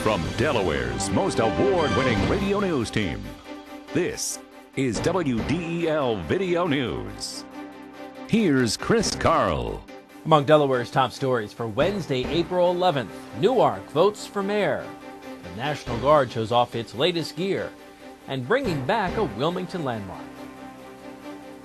From Delaware's most award-winning radio news team, this is WDEL Video News. Here's Chris Carl. Among Delaware's top stories for Wednesday, April 11th, Newark votes for mayor. The National Guard shows off its latest gear and bringing back a Wilmington landmark.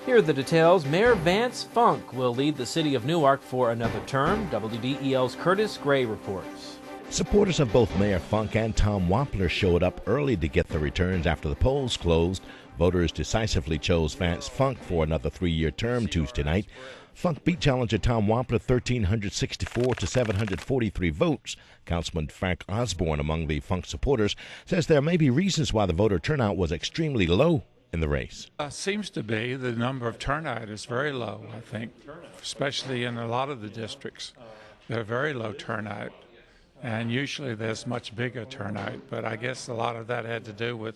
Here are the details. Mayor Vance Funk will lead the city of Newark for another term. WDEL's Curtis Gray reports. Supporters of both Mayor Funk and Tom Wampler showed up early to get the returns after the polls closed. Voters decisively chose Vance Funk for another 3-year term Tuesday night. Funk beat challenger Tom Wampler 1,364 to 743 votes. Councilman Frank Osborne, among the Funk supporters, says there may be reasons why the voter turnout was extremely low in the race. Seems to be the number of turnout is very low, I think, especially in a lot of the districts. They're very low turnout. And usually there's much bigger turnout, but I guess a lot of that had to do with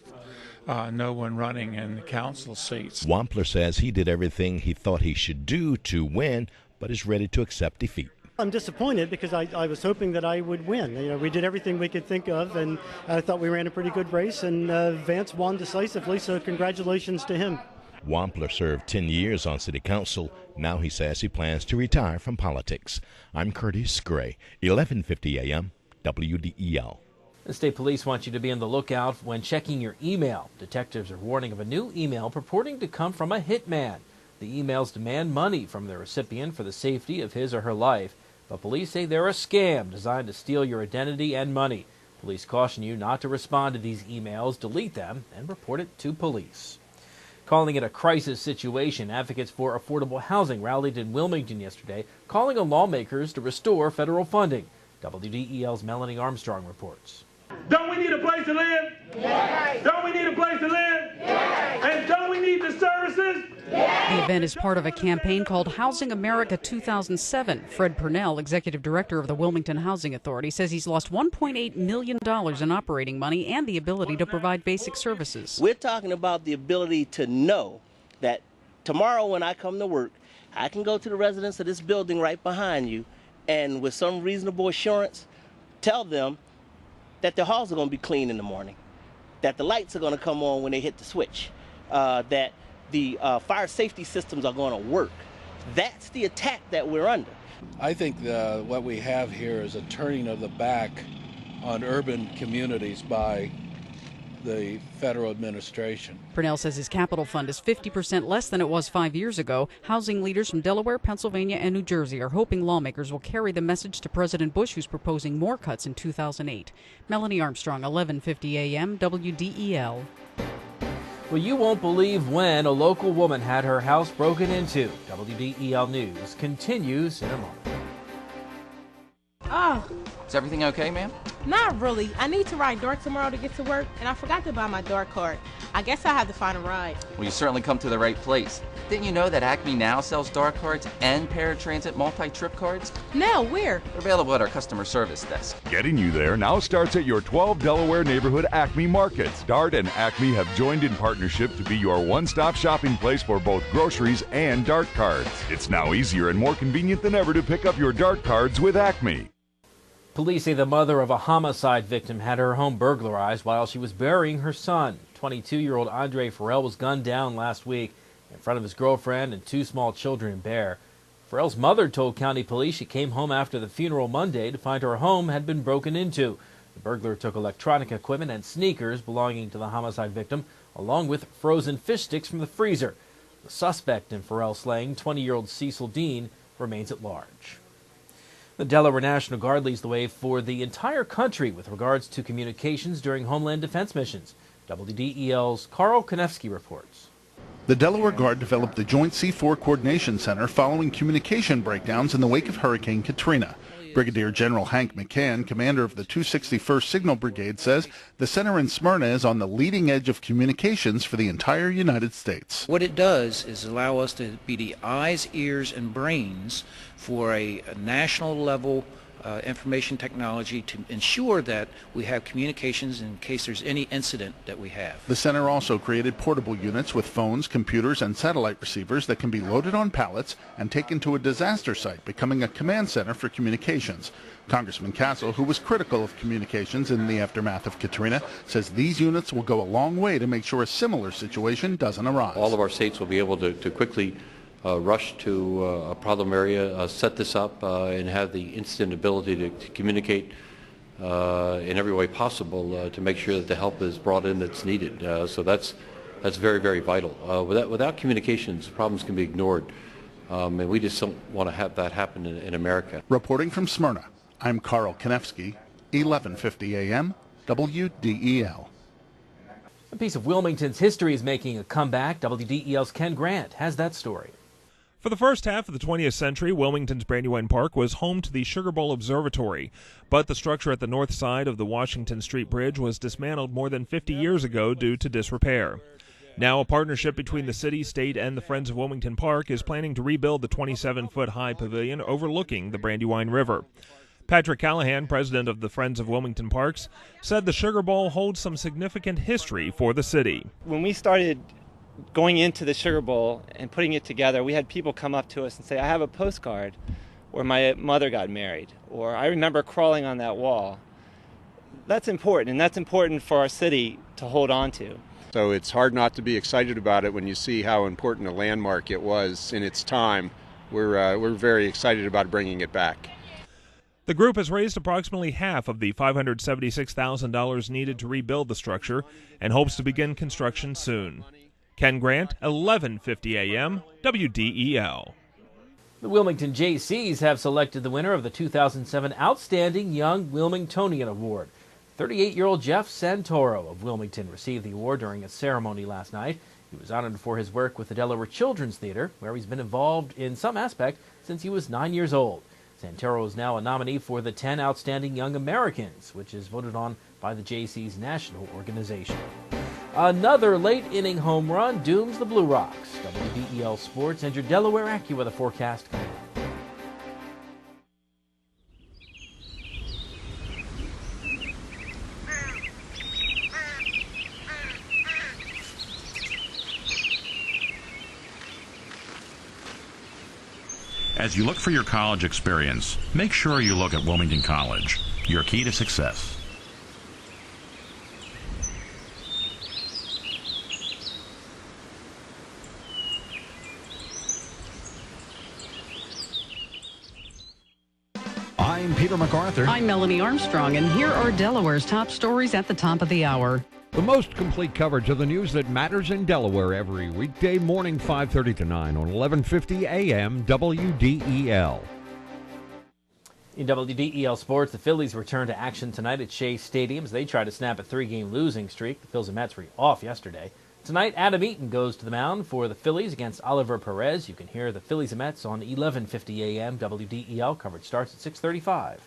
no one running in the council seats. Wampler says he did everything he thought he should do to win, but is ready to accept defeat. I'm disappointed because I was hoping that I would win. You know, we did everything we could think of, and I thought we ran a pretty good race, and Vance won decisively, so congratulations to him. Wampler served 10 years on city council. Now he says he plans to retire from politics. I'm Curtis Gray, 1150 a.m., WDEL. The state police want you to be on the lookout when checking your email. Detectives are warning of a new email purporting to come from a hitman. The emails demand money from the recipient for the safety of his or her life, but police say they're a scam designed to steal your identity and money. Police caution you not to respond to these emails, delete them, and report it to police. Calling it a crisis situation, advocates for affordable housing rallied in Wilmington yesterday, calling on lawmakers to restore federal funding. WDEL's Melanie Armstrong reports. Don't we need a place to live? Yes. Don't we need a place to live? Yes. And don't we need the services? Yes. The event is part of a campaign called Housing America 2007. Fred Purnell, executive director of the Wilmington Housing Authority, says he's lost $1.8 million in operating money and the ability to provide basic services. We're talking about the ability to know that tomorrow when I come to work, I can go to the residents of this building right behind you and with some reasonable assurance tell them that their halls are going to be clean in the morning, that the lights are going to come on when they hit the switch, that the fire safety systems are going to work. That's the attack that we're under. I think what we have here is a turning of the back on urban communities by the federal administration. Purnell says his capital fund is 50% less than it was 5 years ago. Housing leaders from Delaware, Pennsylvania, and New Jersey are hoping lawmakers will carry the message to President Bush, who's proposing more cuts in 2008. Melanie Armstrong, 1150 a.m., WDEL. Well, you won't believe when a local woman had her house broken into. WDEL News continues in a moment. Oh. Is everything okay, ma'am? Not really. I need to ride dark tomorrow to get to work, and I forgot to buy my dark card. I guess I have to find a ride. Well, you certainly come to the right place. Didn't you know that Acme now sells dark cards and paratransit multi-trip cards? No, where? They're available at our customer service desk. Getting you there now starts at your 12 Delaware neighborhood Acme markets. Dart and Acme have joined in partnership to be your one-stop shopping place for both groceries and dart cards. It's now easier and more convenient than ever to pick up your dart cards with Acme. Police say the mother of a homicide victim had her home burglarized while she was burying her son. 22-year-old Andre Farrell was gunned down last week in front of his girlfriend and 2 small children in Bear. Farrell's mother told county police she came home after the funeral Monday to find her home had been broken into. The burglar took electronic equipment and sneakers belonging to the homicide victim, along with frozen fish sticks from the freezer. The suspect in Farrell's slaying, 20-year-old Cecil Dean, remains at large. The Delaware National Guard leads the way for the entire country with regards to communications during Homeland Defense missions. WDEL's Carl Konevsky reports. The Delaware Guard developed the Joint C4 Coordination Center following communication breakdowns in the wake of Hurricane Katrina. Brigadier General Hank McCann, commander of the 261st Signal Brigade, says the center in Smyrna is on the leading edge of communications for the entire United States. What it does is allow us to be the eyes, ears, and brains for a national level information technology to ensure that we have communications in case there's any incident that we have. The center also created portable units with phones, computers, and satellite receivers that can be loaded on pallets and taken to a disaster site, becoming a command center for communications. Congressman Castle, who was critical of communications in the aftermath of Katrina, says these units will go a long way to make sure a similar situation doesn't arise. All of our states will be able to quickly rush to a problem area, set this up, and have the instant ability to communicate in every way possible to make sure that the help is brought in that's needed. So that's very, very vital. Without communications, problems can be ignored, and we just don't want to have that happen in America. Reporting from Smyrna, I'm Carl Konevsky, 1150 AM, WDEL. A piece of Wilmington's history is making a comeback. WDEL's Ken Grant has that story. For the first half of the 20th century, Wilmington's Brandywine Park was home to the Sugar Bowl Observatory, but the structure at the north side of the Washington Street Bridge was dismantled more than 50 years ago due to disrepair. Now a partnership between the city, state, and the Friends of Wilmington Park is planning to rebuild the 27-foot-high pavilion overlooking the Brandywine River. Patrick Callahan, president of the Friends of Wilmington Parks, said the Sugar Bowl holds some significant history for the city. When we started going into the Sugar Bowl and putting it together, we had people come up to us and say, I have a postcard where my mother got married, or I remember crawling on that wall. That's important, and that's important for our city to hold on to. So it's hard not to be excited about it when you see how important a landmark it was in its time. We're very excited about bringing it back. The group has raised approximately half of the $576,000 needed to rebuild the structure and hopes to begin construction soon. Ken Grant, 1150 AM, WDEL. The Wilmington Jaycees have selected the winner of the 2007 Outstanding Young Wilmingtonian Award. 38-year-old Jeff Santoro of Wilmington received the award during a ceremony last night. He was honored for his work with the Delaware Children's Theater, where he's been involved in some aspect since he was 9 years old. Santoro is now a nominee for the 10 Outstanding Young Americans, which is voted on by the Jaycees National Organization. Another late-inning home run dooms the Blue Rocks. WDEL Sports and your Delaware AccuWeather forecast coming up. As you look for your college experience, make sure you look at Wilmington College, your key to success. I'm Peter MacArthur. I'm Melanie Armstrong, and here are Delaware's top stories at the top of the hour. The most complete coverage of the news that matters in Delaware every weekday morning, 5:30 to 9 on 1150 AM WDEL. In WDEL Sports, the Phillies return to action tonight at Shea Stadium as they try to snap a 3-game losing streak. The Phils and Mets were off yesterday. Tonight, Adam Eaton goes to the mound for the Phillies against Oliver Perez. You can hear the Phillies and Mets on 1150 AM WDEL. Coverage starts at 6:35.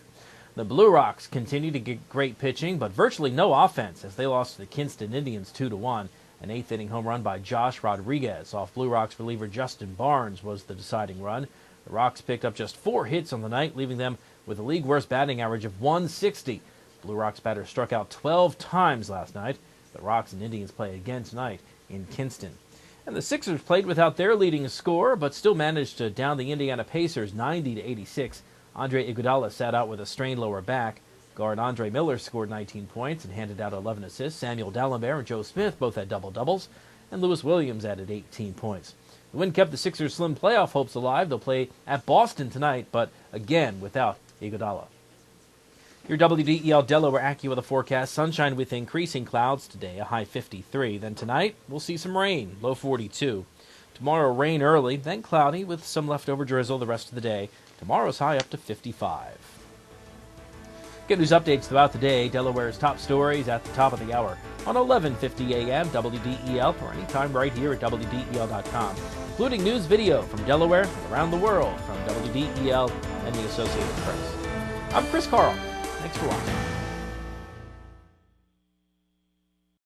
The Blue Rocks continue to get great pitching, but virtually no offense as they lost to the Kinston Indians 2-1. An 8th-inning home run by Josh Rodriguez off Blue Rocks reliever Justin Barnes was the deciding run. The Rocks picked up just 4 hits on the night, leaving them with a league-worst batting average of 160. Blue Rocks batter struck out 12 times last night. The Rocks and Indians play again tonight in Kinston. And the Sixers played without their leading scorer, but still managed to down the Indiana Pacers 90-86. Andre Iguodala sat out with a strained lower back. Guard Andre Miller scored 19 points and handed out 11 assists. Samuel Dalembert and Joe Smith both had double-doubles, and Lewis Williams added 18 points. The win kept the Sixers' slim playoff hopes alive. They'll play at Boston tonight, but again without Iguodala. Your WDEL Delaware AccuWeather forecast: sunshine with increasing clouds today, a high 53. Then tonight, we'll see some rain, low 42. Tomorrow, rain early, then cloudy with some leftover drizzle the rest of the day. Tomorrow's high up to 55. Get news updates throughout the day. Delaware's top stories at the top of the hour on 1150 AM WDEL or anytime right here at WDEL.com, including news video from Delaware and around the world from WDEL and the Associated Press. I'm Chris Carl. Thanks for watching.